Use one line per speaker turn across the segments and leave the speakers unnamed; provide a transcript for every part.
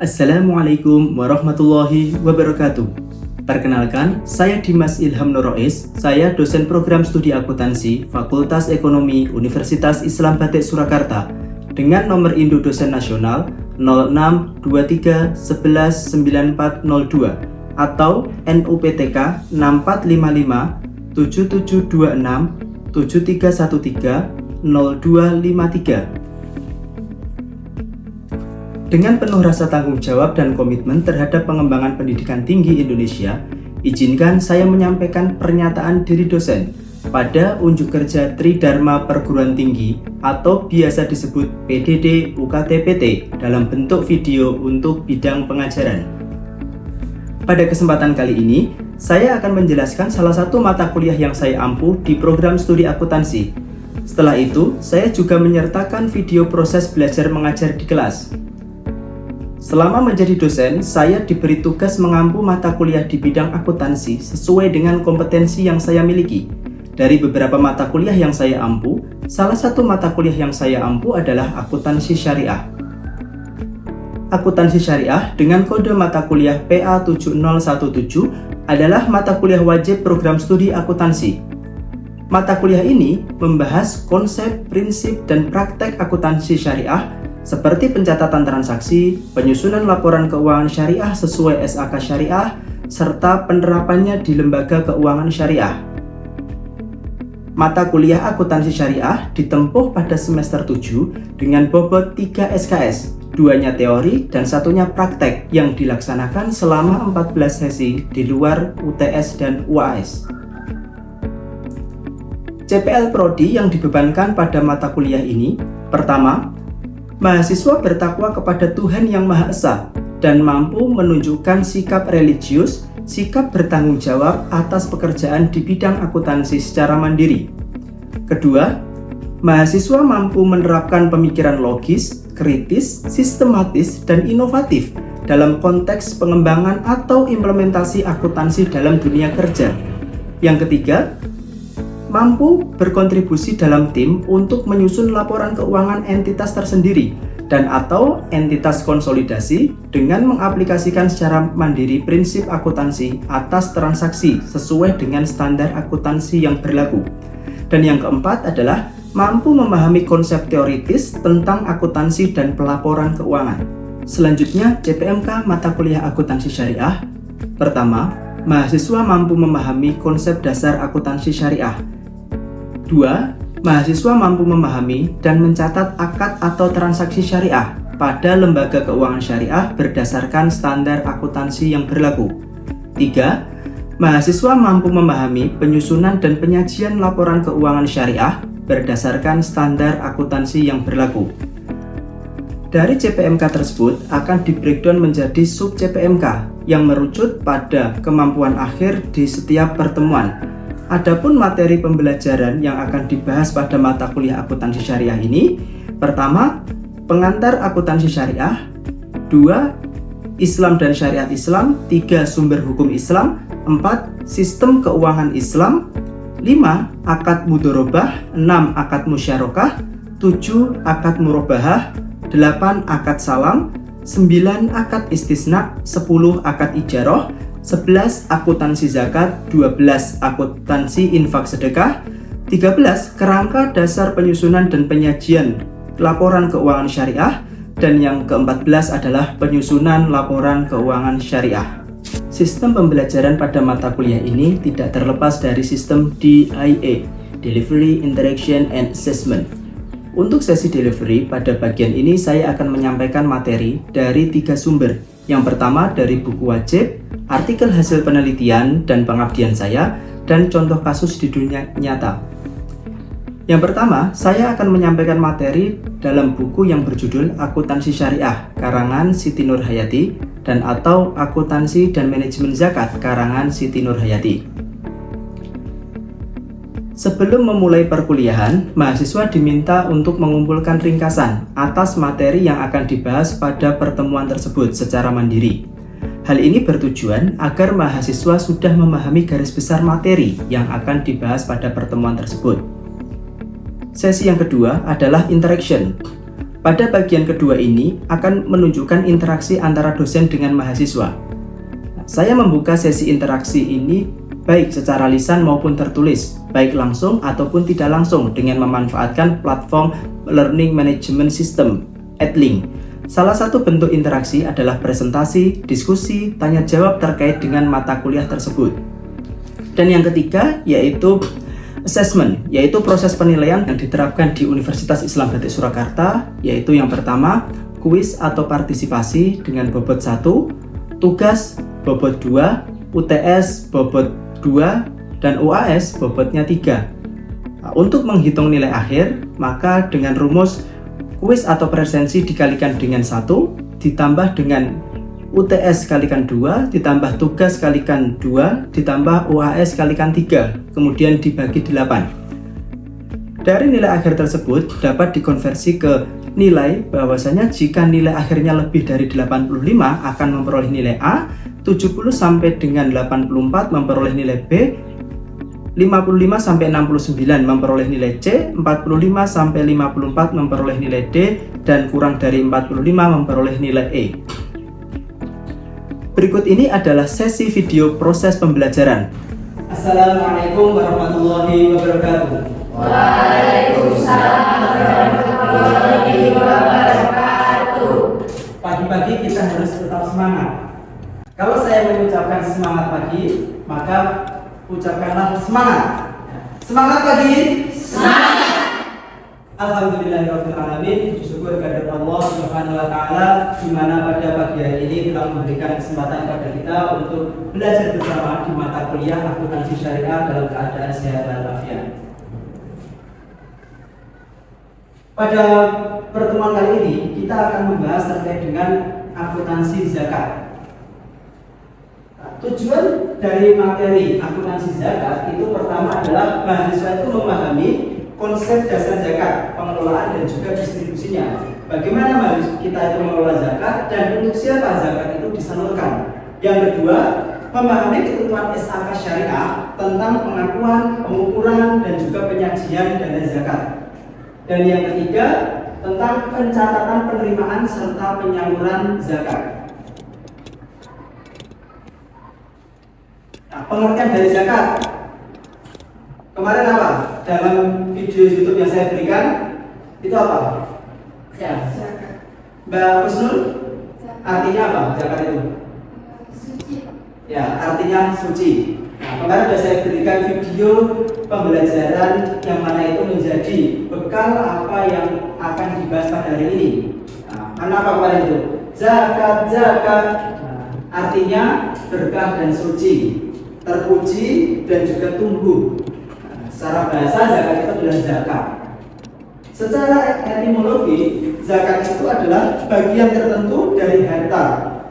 Assalamualaikum warahmatullahi wabarakatuh. Perkenalkan, saya Dimas Ilham Norois. Saya dosen program studi akuntansi Fakultas Ekonomi Universitas Islam Batik Surakarta dengan nomor induk dosen nasional 0623119402 atau NUPTK 6455 7726 7313 0253. Dengan penuh rasa tanggung jawab dan komitmen terhadap pengembangan pendidikan tinggi Indonesia, izinkan saya menyampaikan pernyataan diri dosen pada unjuk kerja Tridharma Perguruan Tinggi atau biasa disebut PDD UKT-PT dalam bentuk video untuk bidang pengajaran. Pada kesempatan kali ini, saya akan menjelaskan salah satu mata kuliah yang saya ampuh di program studi akuntansi. Setelah itu, saya juga menyertakan video proses belajar mengajar di kelas. Selama menjadi dosen, saya diberi tugas mengampu mata kuliah di bidang akuntansi sesuai dengan kompetensi yang saya miliki. Dari beberapa mata kuliah yang saya ampu, salah satu mata kuliah yang saya ampu adalah akuntansi syariah. Akuntansi syariah dengan kode mata kuliah PA7017 adalah mata kuliah wajib program studi akuntansi. Mata kuliah ini membahas konsep, prinsip, dan praktek akuntansi syariah seperti pencatatan transaksi, penyusunan laporan keuangan syariah sesuai SAK syariah, serta penerapannya di lembaga keuangan syariah. Mata kuliah akuntansi syariah ditempuh pada semester 7 dengan bobot 3 SKS, 2-nya teori dan 1-nya praktek yang dilaksanakan selama 14 sesi di luar UTS dan UAS. CPL Prodi yang dibebankan pada mata kuliah ini, pertama, mahasiswa bertakwa kepada Tuhan Yang Maha Esa dan mampu menunjukkan sikap religius, sikap bertanggung jawab atas pekerjaan di bidang akuntansi secara mandiri. Kedua, mahasiswa mampu menerapkan pemikiran logis, kritis, sistematis, dan inovatif dalam konteks pengembangan atau implementasi akuntansi dalam dunia kerja. Yang ketiga, mampu berkontribusi dalam tim untuk menyusun laporan keuangan entitas tersendiri dan atau entitas konsolidasi dengan mengaplikasikan secara mandiri prinsip akuntansi atas transaksi sesuai dengan standar akuntansi yang berlaku. Dan yang keempat adalah mampu memahami konsep teoritis tentang akuntansi dan pelaporan keuangan. Selanjutnya, CPMK mata kuliah akuntansi syariah. Pertama, mahasiswa mampu memahami konsep dasar akuntansi syariah. 2. Mahasiswa mampu memahami dan mencatat akad atau transaksi syariah pada lembaga keuangan syariah berdasarkan standar akuntansi yang berlaku. 3. Mahasiswa mampu memahami penyusunan dan penyajian laporan keuangan syariah berdasarkan standar akuntansi yang berlaku. Dari CPMK tersebut akan di-breakdown menjadi sub-CPMK yang merucut pada kemampuan akhir di setiap pertemuan. Adapun materi pembelajaran yang akan dibahas pada mata kuliah akuntansi syariah ini, pertama, pengantar akuntansi syariah, 2. Islam dan syariat Islam, 3. Sumber hukum Islam, 4. Sistem keuangan Islam, 5. Akad mudorobah, 6. Akad musyarakah, 7. Akad murobahah, 8. Akad salam, 9. Akad istisna, 10. Akad ijaroh, 11. Akuntansi zakat, 12. Akuntansi infak sedekah, 13. Kerangka dasar penyusunan dan penyajian laporan keuangan syariah, dan yang ke-14 adalah penyusunan laporan keuangan syariah. Sistem pembelajaran pada mata kuliah ini tidak terlepas dari sistem DIA, Delivery, Interaction, and Assessment. Untuk sesi delivery, pada bagian ini saya akan menyampaikan materi dari 3 sumber. Yang pertama dari buku wajib, artikel hasil penelitian dan pengabdian saya, dan contoh kasus di dunia nyata. Yang pertama, saya akan menyampaikan materi dalam buku yang berjudul Akuntansi Syariah, karangan Siti Nurhayati, dan atau Akuntansi dan Manajemen Zakat, karangan Siti Nurhayati. Sebelum memulai perkuliahan, mahasiswa diminta untuk mengumpulkan ringkasan atas materi yang akan dibahas pada pertemuan tersebut secara mandiri. Hal ini bertujuan agar mahasiswa sudah memahami garis besar materi yang akan dibahas pada pertemuan tersebut. Sesi yang kedua adalah interaction. Pada bagian kedua ini akan menunjukkan interaksi antara dosen dengan mahasiswa. Saya membuka sesi interaksi ini baik secara lisan maupun tertulis, baik langsung ataupun tidak langsung dengan memanfaatkan platform Learning Management System, EdLink. Salah satu bentuk interaksi adalah presentasi, diskusi, tanya jawab terkait dengan mata kuliah tersebut. Dan yang ketiga yaitu assessment, yaitu proses penilaian yang diterapkan di Universitas Islam Batik Surakarta, yaitu yang pertama, kuis atau partisipasi dengan bobot 1, tugas bobot 2, UTS bobot 2, dan UAS bobotnya 3. Nah, untuk menghitung nilai akhir, maka dengan rumus kuis atau presensi dikalikan dengan 1, ditambah dengan UTS kalikan 2, ditambah tugas kalikan 2, ditambah UAS kalikan 3, kemudian dibagi 8. Dari nilai akhir tersebut dapat dikonversi ke nilai, bahwasanya jika nilai akhirnya lebih dari 85 akan memperoleh nilai A, 70 sampai dengan 84 memperoleh nilai B, 55 sampai 69 memperoleh nilai C, 45 sampai 54 memperoleh nilai D, dan kurang dari 45 memperoleh nilai E. Berikut ini adalah sesi video proses pembelajaran. Assalamualaikum warahmatullahi wabarakatuh.
Waalaikumsalam warahmatullahi wabarakatuh.
Pagi-pagi kita harus tetap semangat. Kalau saya mengucapkan semangat pagi, maka ucapkanlah semangat. Semangat pagi. Semangat. Alhamdulillahirabbil alamin, syukur kepada Allah Subhanahu wa taala di mana pada pagi hari ini telah memberikan kesempatan kepada kita untuk belajar bersama di mata kuliah akuntansi syariah dalam keadaan sehat dan walafiat. Pada pertemuan kali ini kita akan membahas terkait dengan akuntansi zakat. Tujuan dari materi akuntansi zakat itu pertama adalah mahasiswa itu memahami konsep dasar zakat, pengelolaan dan juga distribusinya. Bagaimana kita itu mengelola zakat dan untuk siapa zakat itu disalurkan. Yang kedua, memahami ketentuan SAK syariah tentang pengakuan, pengukuran dan juga penyajian dana zakat. Dan yang ketiga, tentang pencatatan penerimaan serta penyaluran zakat. Nah, pengertian dari zakat kemarin apa? Dalam video YouTube yang saya berikan itu apa? Ya. Mbak Husnul, artinya apa zakat itu?
Suci.
Ya, artinya suci. Nah, kemarin sudah saya berikan video pembelajaran yang mana itu menjadi bekal apa yang akan dibahas pada hari ini. Nah, mana apa kemarin itu? Zakat. Nah, artinya berkah dan suci, terpuji dan juga tumbuh. Secara bahasa zakat itu adalah zakat. Secara etimologi, zakat itu adalah bagian tertentu dari harta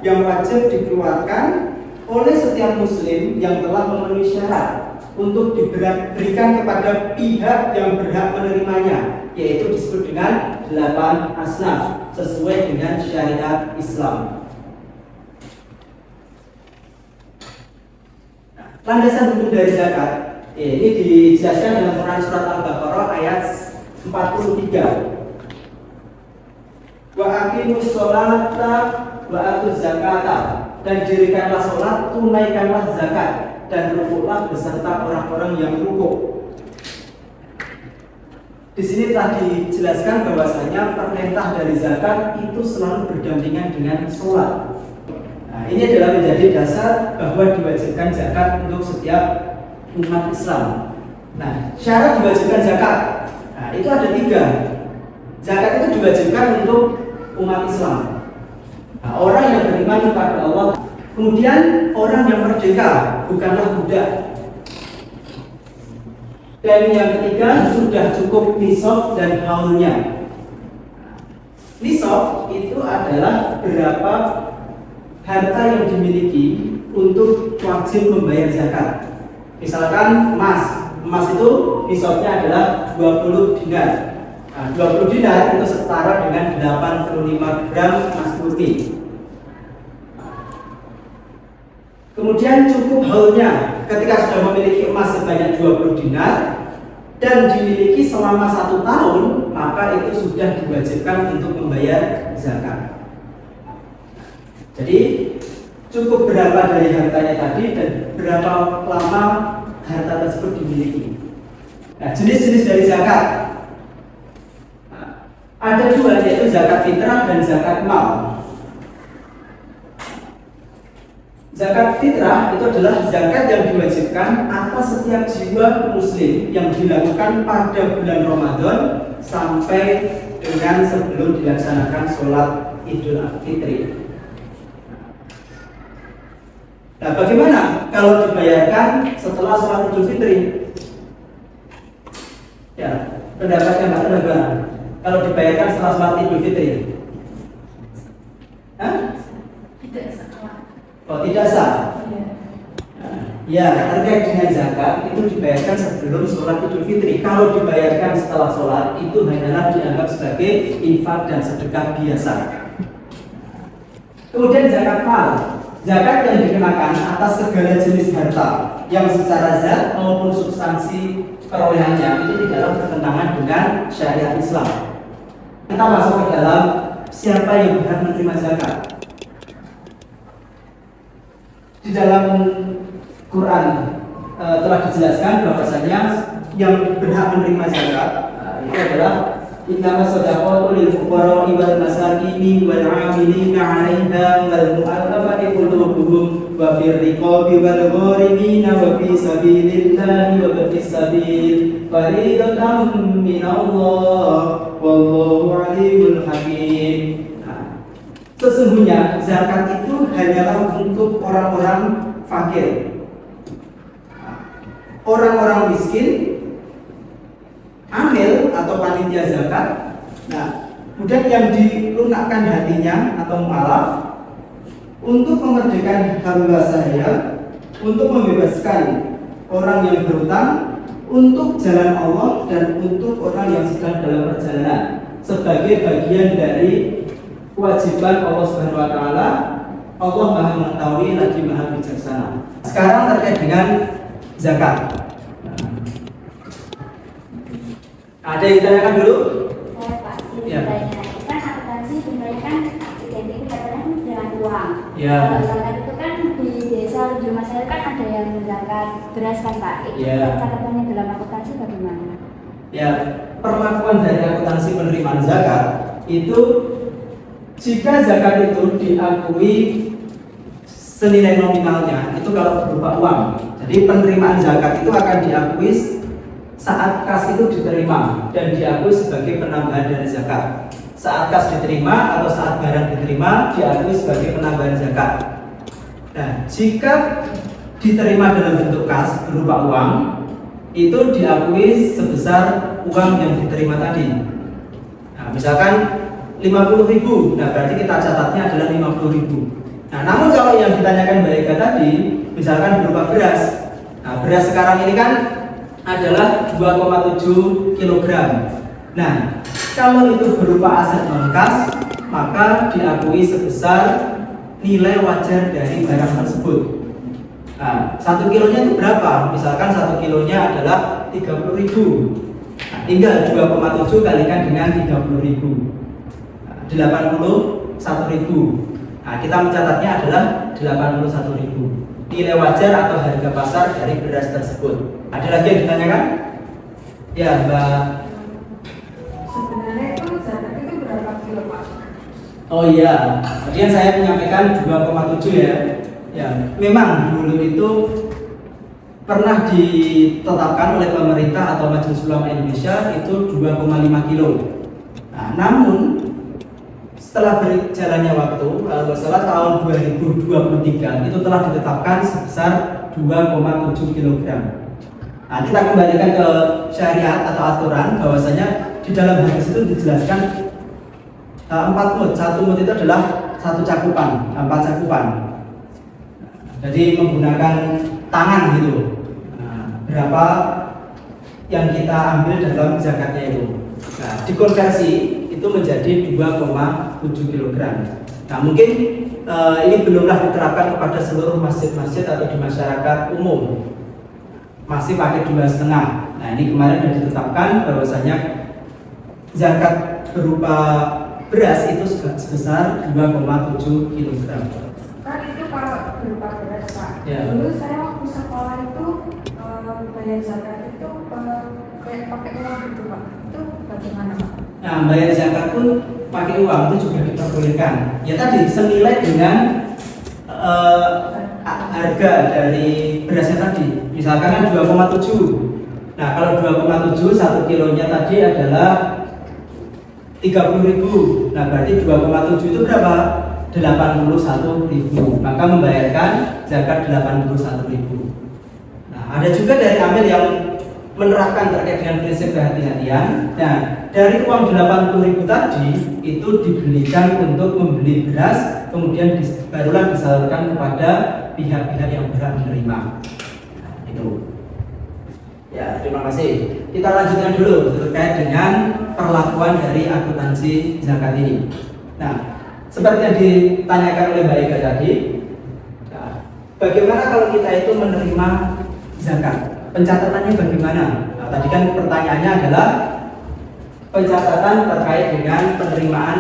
yang wajib dikeluarkan oleh setiap muslim yang telah memenuhi syarat untuk diberikan kepada pihak yang berhak menerimanya, yaitu disebut dengan 8 asnaf sesuai dengan syariat Islam. Landasan hukum dari zakat ini dijelaskan dalam Quran surat Al-Baqarah ayat 43. Wa aqimus sholata wa atuz zakata, dan dirikanlah sholat, tunaikanlah zakat, dan rukuklah beserta orang-orang yang rukuk. Di sini telah dijelaskan bahwasanya perintah dari zakat itu selalu berdampingan dengan sholat. Nah, ini adalah menjadi dasar bahwa diwajibkan zakat untuk setiap umat Islam. Nah, syarat diwajibkan zakat, nah itu ada 3. Zakat itu diwajibkan untuk umat Islam. Nah, orang yang beriman kepada Allah, kemudian orang yang merdeka, bukanlah budak. Dan yang ketiga, sudah cukup nisab dan haulnya. Nisab itu adalah berapa harta yang dimiliki untuk wajib membayar zakat. Misalkan emas itu nisabnya adalah 20 dinar. Nah, 20 dinar itu setara dengan 85 gram emas putih. Kemudian cukup haulnya, ketika sudah memiliki emas sebanyak 20 dinar dan dimiliki selama 1 tahun, maka itu sudah diwajibkan untuk membayar zakat. Jadi cukup berapa dari hartanya tadi dan berapa lama harta tersebut dimiliki. Nah, jenis-jenis dari zakat ada dua, yaitu zakat fitrah dan zakat mal. Zakat fitrah itu adalah zakat yang diwajibkan atas setiap jiwa muslim yang dilakukan pada bulan Ramadan sampai dengan sebelum dilaksanakan sholat Idul Fitri. Nah, bagaimana kalau dibayarkan setelah sholat Idul Fitri? Ya, pendapatnya Mbak bagaimana? Kalau dibayarkan setelah sholat Idul Fitri? Hah?
Tidak salah.
Oh, tidak sah? Ya, terkait dengan zakat itu dibayarkan sebelum sholat Idul Fitri. Kalau dibayarkan setelah sholat itu hanyalah dianggap sebagai infak dan sedekah biasa. Kemudian zakat mal, zakat yang dikenakan atas segala jenis harta yang secara zat maupun substansi perolehannya itu tidaklah bertentangan dengan syariat Islam. Kita masuk ke dalam siapa yang berhak menerima zakat. Di dalam Quran telah dijelaskan bahwasanya yang berhak menerima zakat itu adalah innama shadaqatu lil fuqara'i wal masakini wal 'amilina 'alaiha wal mu'allafati qulubuhum wa fir riqabi wal gharimina wa fi sabilillahi wa fis sabil fariidatan minallah wallahu 'alimul hakim. Sesungguhnya zakat itu hanyalah untuk orang-orang fakir, orang-orang miskin, amil atau panitia zakat. Nah, kemudian yang dilunakkan hatinya atau mu'alaf untuk memerdekakan hamba sahaya, untuk membebaskan orang yang berhutang, untuk jalan Allah dan untuk orang yang sedang dalam perjalanan sebagai bagian dari kewajiban Allah Subhanahu wa taala. Allah Maha mengetahui lagi Maha bijaksana. Sekarang terkait dengan zakat. Ada yang ditanyakan dulu?
Saya Pak,
Ya.
kan akuntansi sebenarnya kan identik katanya dengan uang.
Ya.
Kalau zakat itu kan di desa di rumah saya kan ada yang zakat beras kan Pak. Itu
Ya.
catatannya dalam akuntansi bagaimana?
Ya, perlakuan dari akuntansi penerimaan zakat itu jika zakat itu diakui senilai nominalnya itu kalau berupa uang. Jadi penerimaan zakat itu akan diakui saat kas itu diterima dan diakui sebagai penambahan dari zakat. Saat kas diterima atau saat barang diterima diakui sebagai penambahan zakat. Nah, jika diterima dalam bentuk kas berupa uang itu diakui sebesar uang yang diterima tadi. Nah, misalkan 50.000, nah berarti kita catatnya adalah 50.000. Nah, namun kalau yang ditanyakan Mbak Eka tadi, misalkan berupa beras. Nah, beras sekarang ini kan adalah 2,7 kg. Nah, kalau itu berupa aset non kas, maka diakui sebesar nilai wajar dari barang tersebut. Nah, 1 kilonya itu berapa? Misalkan 1 kilonya adalah 30.000. Nah, tinggal 2,7 kalikan dengan 30.000. 81.000. Nah, kita mencatatnya adalah 81.000. Nilai wajar atau harga pasar dari beras tersebut. Ada lagi yang ditanyakan? Ya, Mbak.
Sebenarnya itu zakat itu berapa kilo Pak?
Oh iya, kemudian saya menyampaikan 2,7 ya. Ya, memang dulu itu pernah ditetapkan oleh pemerintah atau Majelis Ulama Indonesia itu 2,5 kilo. Nah, namun setelah berjalannya waktu, kalau nggak salah tahun 2023 itu telah ditetapkan sebesar 2,7 kg. Nah, kita kembalikan ke syariat atau aturan bahwasanya di dalam hadis itu dijelaskan 4 mud. 1 mud itu adalah 1 cakupan, 4 cakupan. Jadi menggunakan tangan gitu. Nah, berapa yang kita ambil dalam zakatnya itu. Nah, dikonversi itu menjadi 2,7 kg. Nah, mungkin ini belumlah diterapkan kepada seluruh masjid-masjid atau di masyarakat umum. Masih pakai 2,5. Nah, ini kemarin sudah ditetapkan bahwasanya zakat berupa beras itu sebesar 2,7 kg.
Kan itu kalau berupa beras Pak.
Ya.
Dulu saya waktu sekolah itu bayar zakat itu kayak pakai uang gitu Pak. Itu bagaimana Pak?
Nah, bayar zakat pun pakai uang itu juga diperbolehkan. Ya tadi senilai dengan harga dari berasnya tadi. Misalkan kan 2,7. Nah, kalau 2,7 1 kilonya tadi adalah 30.000. Nah, berarti 2,7 itu berapa? 81.000. Maka membayarkan zakat 81.000. Nah, ada juga dari amil yang menerapkan terkait dengan prinsip kehati-hatian. Nah, dari uang 80.000 tadi itu dibelikan untuk membeli beras, kemudian barulah disalurkan kepada pihak-pihak yang berhak menerima. Nah, itu. Ya, terima kasih. Kita lanjutkan dulu terkait dengan perlakuan dari akuntansi zakat ini. Nah, seperti yang ditanyakan oleh Mbak Ega tadi, nah, bagaimana kalau kita itu menerima zakat? Pencatatannya bagaimana? Nah, tadi kan pertanyaannya adalah pencatatan terkait dengan penerimaan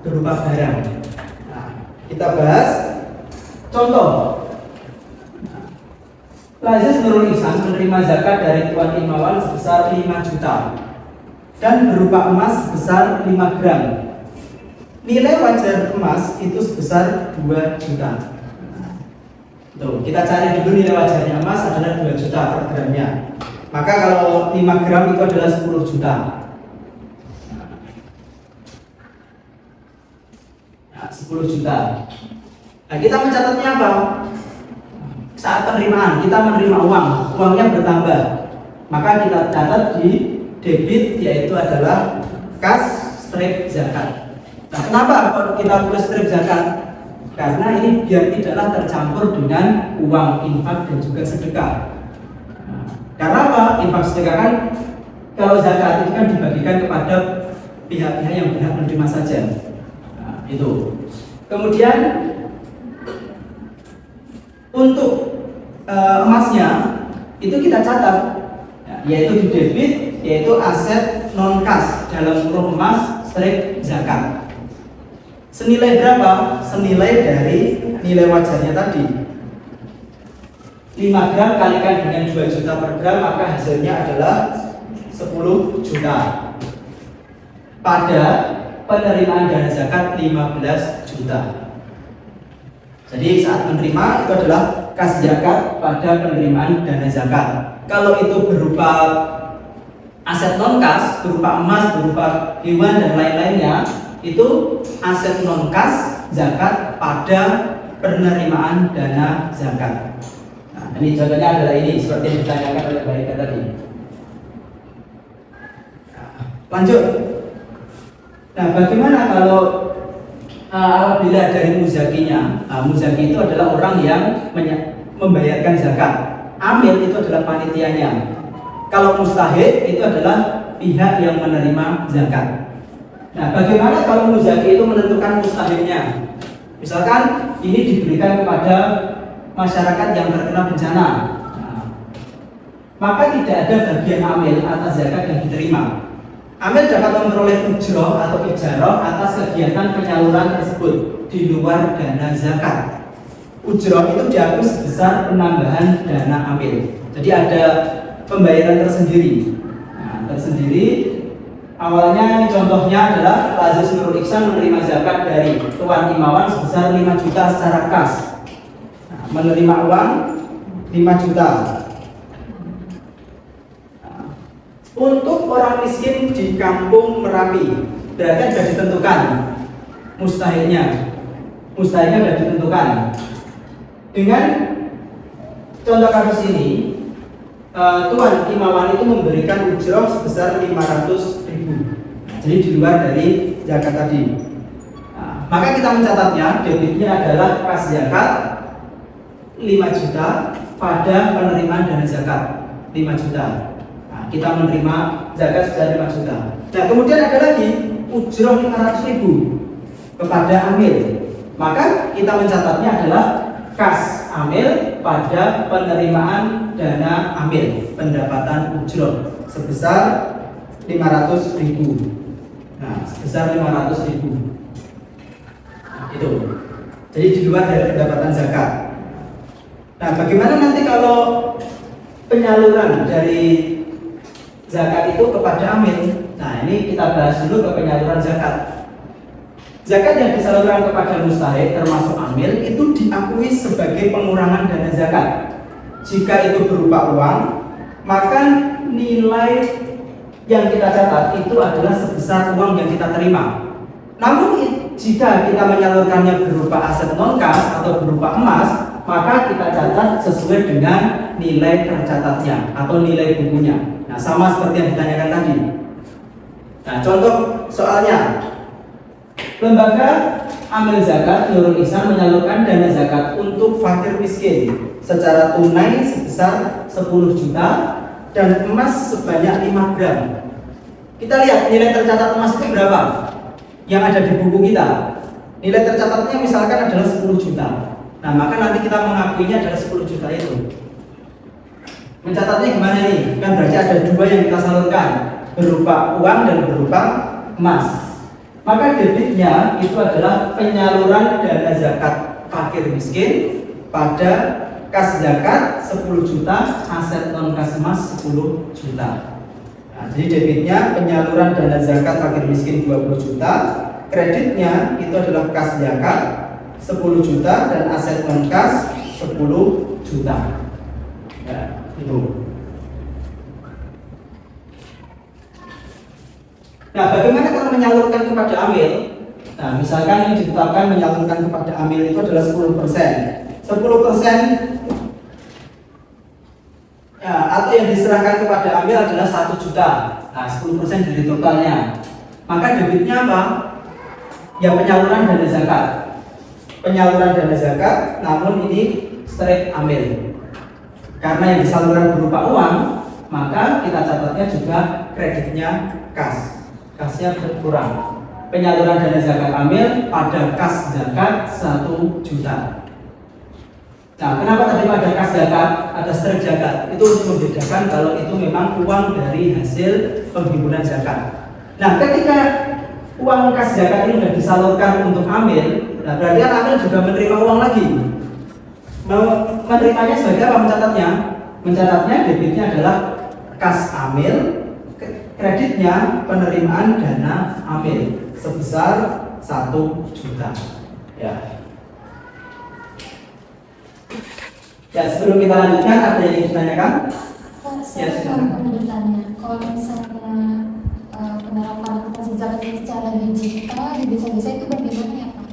berupa barang. Nah, kita bahas contoh. Lazis Nurul Ihsan menerima zakat dari Tuan Imawan sebesar 5 juta dan berupa emas sebesar 5 gram. Nilai wajar emas itu sebesar 2 juta. Tuh, kita cari dulu nilai wajarnya emas adalah 2 juta per gramnya. Maka kalau 5 gram itu adalah 10 juta. Nah, 10 juta. Nah, kita mencatatnya apa? Saat penerimaan, kita menerima uang, uangnya bertambah. Maka kita catat di debit, yaitu adalah kas strip zakat. Nah, kenapa kita tulis strip zakat? Karena ini biar tidaklah tercampur dengan uang infak dan juga sedekah. Nah, karena apa? Infak sedekah kan kalau zakat itu kan dibagikan kepada pihak-pihak yang berhak menerima saja. Nah, itu. Kemudian untuk emasnya itu kita catat, yaitu di debit, yaitu aset non kas dalam kurung emas strip zakat. Senilai berapa? Senilai dari nilai wajarnya tadi. 5 gram kalikan dengan 2 juta per gram, maka hasilnya adalah 10 juta. Pada penerimaan dana zakat 15 juta. Jadi saat menerima itu adalah kas zakat pada penerimaan dana zakat. Kalau itu berupa aset non kas, berupa emas, berupa hewan dan lain-lainnya, itu aset non kas zakat pada penerimaan dana zakat. Nah, ini contohnya adalah ini seperti yang ditanyakan oleh Mbak Eka tadi. Lanjut. Nah, bagaimana kalau apabila dari muzakinya? Muzaki itu adalah orang yang membayarkan zakat. Amil itu adalah panitianya. Kalau mustahid itu adalah pihak yang menerima zakat. Nah, bagaimana kalau muzaki itu menentukan mustahidnya? Misalkan ini diberikan kepada masyarakat yang terkena bencana. Nah, maka tidak ada bagian amil atas zakat yang diterima. Amil dapat memperoleh ujroh atau ijarah atas kegiatan penyaluran tersebut di luar dana zakat. Ujroh itu diakui sebesar penambahan dana amil. Jadi ada pembayaran tersendiri. Nah, tersendiri awalnya contohnya adalah Lazis Nurul Ihsan menerima zakat dari Tuan Imawan sebesar 5 juta secara kas. Nah, menerima uang 5 juta. Untuk orang miskin di kampung Merapi, berarti sudah ditentukan mustahilnya. Mustahilnya sudah ditentukan. Dengan contoh kasus ini, Tuan Imawan itu memberikan ujroh sebesar 500.000. Jadi di luar dari zakat tadi. Nah, maka kita mencatatnya, debitnya adalah kas zakat 5 juta pada penerimaan dana zakat 5 juta. Kita menerima zakat sebesar 5 juta. Nah, kemudian ada lagi ujroh 500.000 kepada amil. Maka kita mencatatnya adalah kas amil pada penerimaan dana amil, pendapatan ujroh sebesar 500.000. Nah, sebesar 500.000. Nah, itu. Jadi di luar dari pendapatan zakat. Nah, bagaimana nanti kalau penyaluran dari zakat itu kepada amil? Nah, ini kita bahas dulu ke penyaluran zakat. Zakat yang disalurkan kepada mustahik termasuk amil itu diakui sebagai pengurangan dana zakat. Jika itu berupa uang, maka nilai yang kita catat itu adalah sebesar uang yang kita terima. Namun jika kita menyalurkannya berupa aset non-kas atau berupa emas, maka kita catat sesuai dengan nilai tercatatnya atau nilai bukunya. Nah, sama seperti yang ditanyakan tadi. Nah, contoh soalnya, lembaga amil zakat Nurul Ihsan menyalurkan dana zakat untuk fakir miskin secara tunai sebesar 10 juta dan emas sebanyak 5 gram. Kita lihat nilai tercatat emas itu berapa yang ada di buku kita. Nilai tercatatnya misalkan adalah 10 juta. Nah, maka nanti kita mengakuinya adalah 10 juta itu. Mencatatnya gimana nih? Kan berarti ada dua yang kita salurkan, berupa uang dan berupa emas. Maka debitnya itu adalah penyaluran dana zakat fakir miskin pada kas zakat 10 juta, aset non kas emas 10 juta. Nah, jadi debitnya penyaluran dana zakat fakir miskin 20 juta, kreditnya itu adalah kas zakat 10 juta dan aset non kas 10 juta. Ya, itu. Nah, bagaimana kalau menyalurkan kepada amil? Nah, misalkan ini ditetapkan menyalurkan kepada amil itu adalah 10%. 10% ya, atau yang diserahkan kepada amil adalah 1 juta. Nah, 10% dari totalnya. Maka debitnya apa? Ya, penyaluran dana zakat. Penyaluran dana zakat, namun ini straight amil. Karena yang disalurkan berupa uang, maka kita catatnya juga kreditnya kas. Kasnya berkurang. Penyaluran dana zakat amil pada kas zakat 1 juta. Nah, kenapa tadi pada kas zakat ada straight zakat? Itu untuk membedakan kalau itu memang uang dari hasil penghimpunan zakat. Nah, ketika uang kas zakat ini sudah disalurkan untuk amil, nah berarti kan amil juga menerima uang lagi. Menerimanya sebagai apa mencatatnya? Mencatatnya debitnya adalah kas amil, kreditnya penerimaan dana amil sebesar 1 juta. Ya. Ya, sebelum kita lanjutkan, ada yang ingin ditanyakan?
Saya mau bertanya, kalau misalnya penerapan akuntansi zakat secara digital di desa-desa itu bagaimana ya Pak?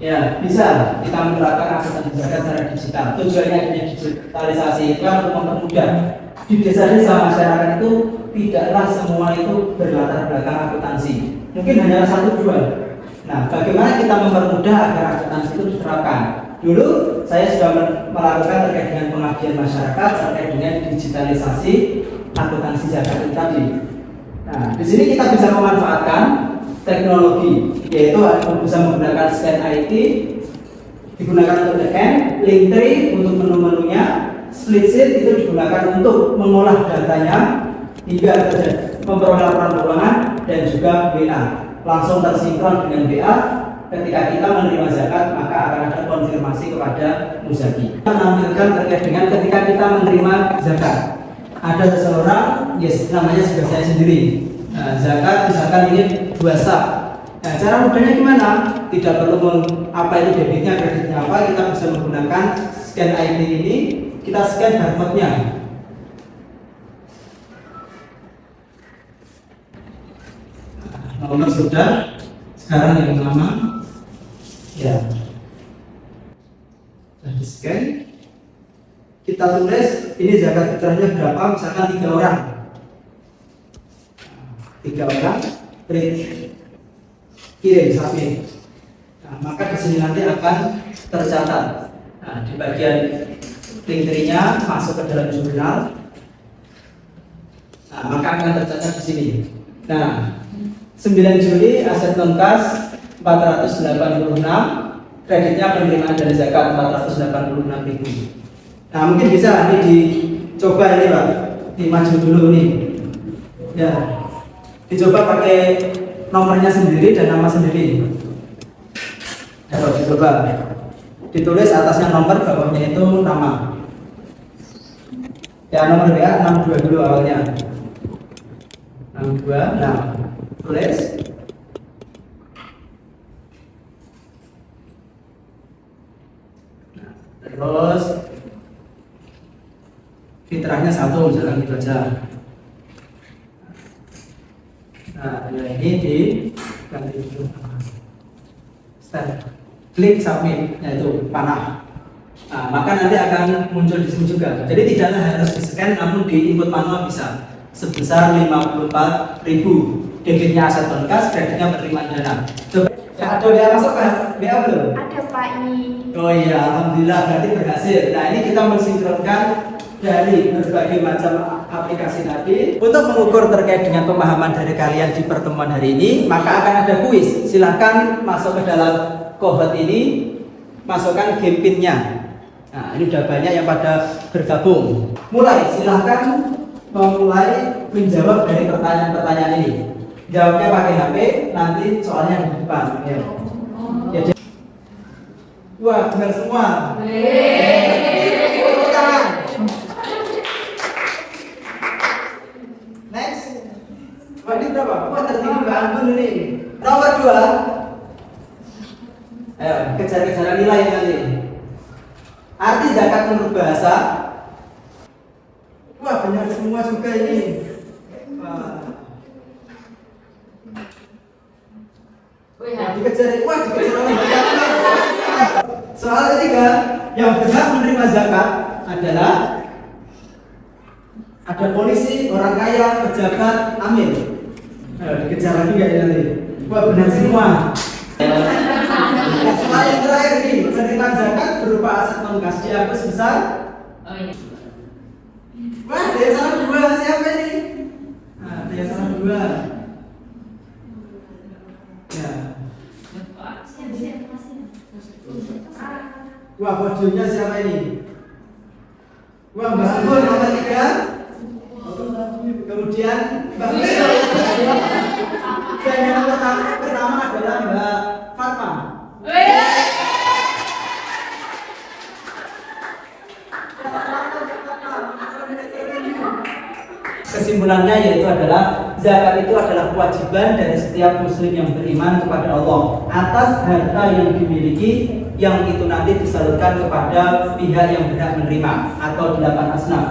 Ya, bisa kita menerapkan akuntansi zakat secara digital. Tujuannya adanya digitalisasi itu kan untuk mempermudah. Di desa-desa masyarakat itu tidaklah semua itu berlatar belakang akuntansi. Mungkin hanya 1-2. Nah, bagaimana kita mempermudah agar akuntansi itu diterapkan? Dulu saya sudah melakukan terkait dengan pengabdian masyarakat terkait dengan digitalisasi akuntansi zakat itu tadi. Nah, di sini kita bisa memanfaatkan teknologi, yaitu bisa menggunakan scan IT, digunakan untuk DN, Linktree untuk menu-menunya, Splitsheet itu digunakan untuk mengolah datanya hingga memperoleh laporan keuangan dan juga WA langsung tersinkron dengan WA. Ketika kita menerima zakat, maka akan ada konfirmasi kepada muzaki. Kita menampilkan terkait dengan ketika kita menerima zakat. Ada seseorang, yes, namanya juga saya sendiri. Nah, zakat misalkan ini 2 sak. Nah, cara mudahnya gimana? Tidak perlu apa itu debitnya, kreditnya apa. Kita bisa menggunakan scan ID ini. Kita scan barcode-nya. Nomor sudah. Sekarang yang lama. Ya, sudah di scan. Kita tulis ini zakat fitrahnya berapa, misalkan 3 orang. 3 orang, print, kirim, submit. Nah, maka di sini nanti akan tercatat. Nah, di bagian Linktree-nya masuk ke dalam jurnal. Nah, maka akan tercatat di sini. Nah, 9 Juli aset non-kas 486, kreditnya penerimaan dari zakat 486.000. Nah, mungkin bisa ini dicoba ini Pak, dimaju dulu nih. Ya, dicoba pakai nomornya sendiri dan nama sendiri. Ayo dicoba. Ditulis atasnya nomor, bawahnya itu nama. Ya, nomor WA 62 dulu awalnya. 62. Nah, tulis. Nah, terus fitrahnya 1, misalkan gitu aja. Nah, ini di ganti dulu. Start. Klik submit, yaitu panah. Nah, maka nanti akan muncul di sini juga. Jadi tidaklah harus di-scan, namun di input manual bisa sebesar 54.000. Debitnya aset non-kas, kreditnya penerimaan dana. Coba, ada WA masuk kan? WA belum?
Ada Pak ini.
Oh iya, alhamdulillah berarti berhasil. Nah, ini kita mensinkronkan dari berbagai macam aplikasi tadi. Untuk mengukur terkait dengan pemahaman dari kalian di pertemuan hari ini, maka akan ada kuis. Silahkan masuk ke dalam kohort ini, masukkan game pinnya. Nah, ini udah banyak yang pada bergabung. Mulai, silahkan memulai menjawab dari pertanyaan-pertanyaan ini. Jawabnya pakai HP, nanti soalnya di depan. Ya. Ya, wah, benar semua. Tepuk tangan. Next. Wah, ini berapa? Wah, tertinggi Mbak Anggun ini. Nomor 2. Ayo, kejar-kejaran nilai nanti. Arti zakat menurut bahasa. Wah, benar semua juga ini. Wah. Dikejar, wah dikejar oleh banyak. Soal ketiga, yang berhak menerima zakat adalah ada polisi, orang kaya, pejabat, amil. Ayo, dikejar lagi nggak ini nanti? Wah, benar semua. Soal yang terakhir nih, penerimaan zakat berupa aset non-kas diakui sebesar. Oh iya. Wah, ada yang salah 2, siapa ini? Nah, ada yang salah 2. Ya. Wah, bodohnya siapa ini? Wah, Mbak Anggun nomor 3. Kemudian Mbak Anggun. Dan yang pertama adalah Mbak Fatma. Kesimpulannya yaitu adalah zakat itu adalah kewajiban dari setiap muslim yang beriman kepada Allah atas harta yang dimiliki, yang itu nanti disalurkan kepada pihak yang berhak menerima atau 8 asnaf.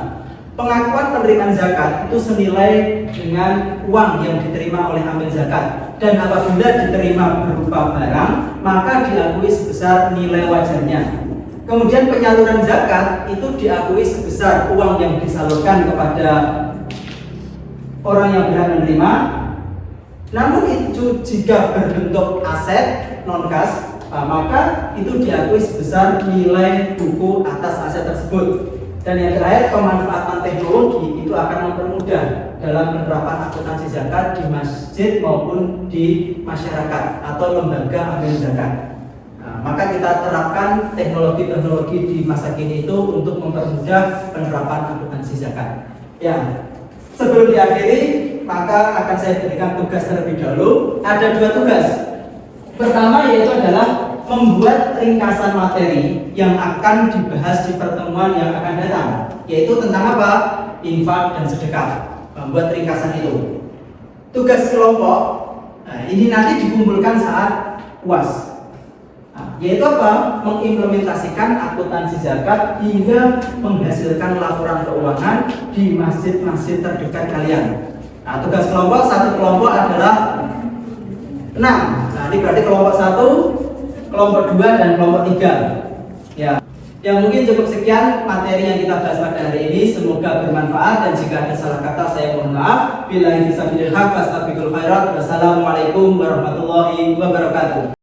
Pengakuan penerimaan zakat itu senilai dengan uang yang diterima oleh amil zakat, dan apabila diterima berupa barang maka diakui sebesar nilai wajarnya. Kemudian penyaluran zakat itu diakui sebesar uang yang disalurkan kepada orang yang berhak menerima. Namun itu jika berbentuk aset non-kas, maka itu diakui sebesar nilai buku atas aset tersebut. Dan yang terakhir, pemanfaatan teknologi itu akan mempermudah dalam penerapan akuntansi zakat di masjid maupun di masyarakat atau lembaga amil zakat. Maka kita terapkan teknologi-teknologi di masa kini itu untuk mempermudah penerapan akuntansi zakat. Ya, sebelum diakhiri, maka akan saya berikan tugas terlebih dahulu. Ada 2 tugas. Pertama yaitu adalah membuat ringkasan materi yang akan dibahas di pertemuan yang akan datang, yaitu tentang apa? Infak dan sedekah. Membuat ringkasan itu. Tugas kelompok, nah, ini nanti dikumpulkan saat UAS. Yaitu apa? Mengimplementasikan akuntansi zakat hingga menghasilkan laporan keuangan di masjid-masjid terdekat kalian. Nah, tugas kelompok, satu kelompok adalah 6. Nah, ini berarti kelompok 1, kelompok 2, dan kelompok 3. Ya. Yang mungkin cukup sekian materi yang kita bahas pada hari ini. Semoga bermanfaat, dan jika ada salah kata saya mohon maaf. Billahi fisabilillah, fastabiqul khairat. Wassalamualaikum warahmatullahi wabarakatuh.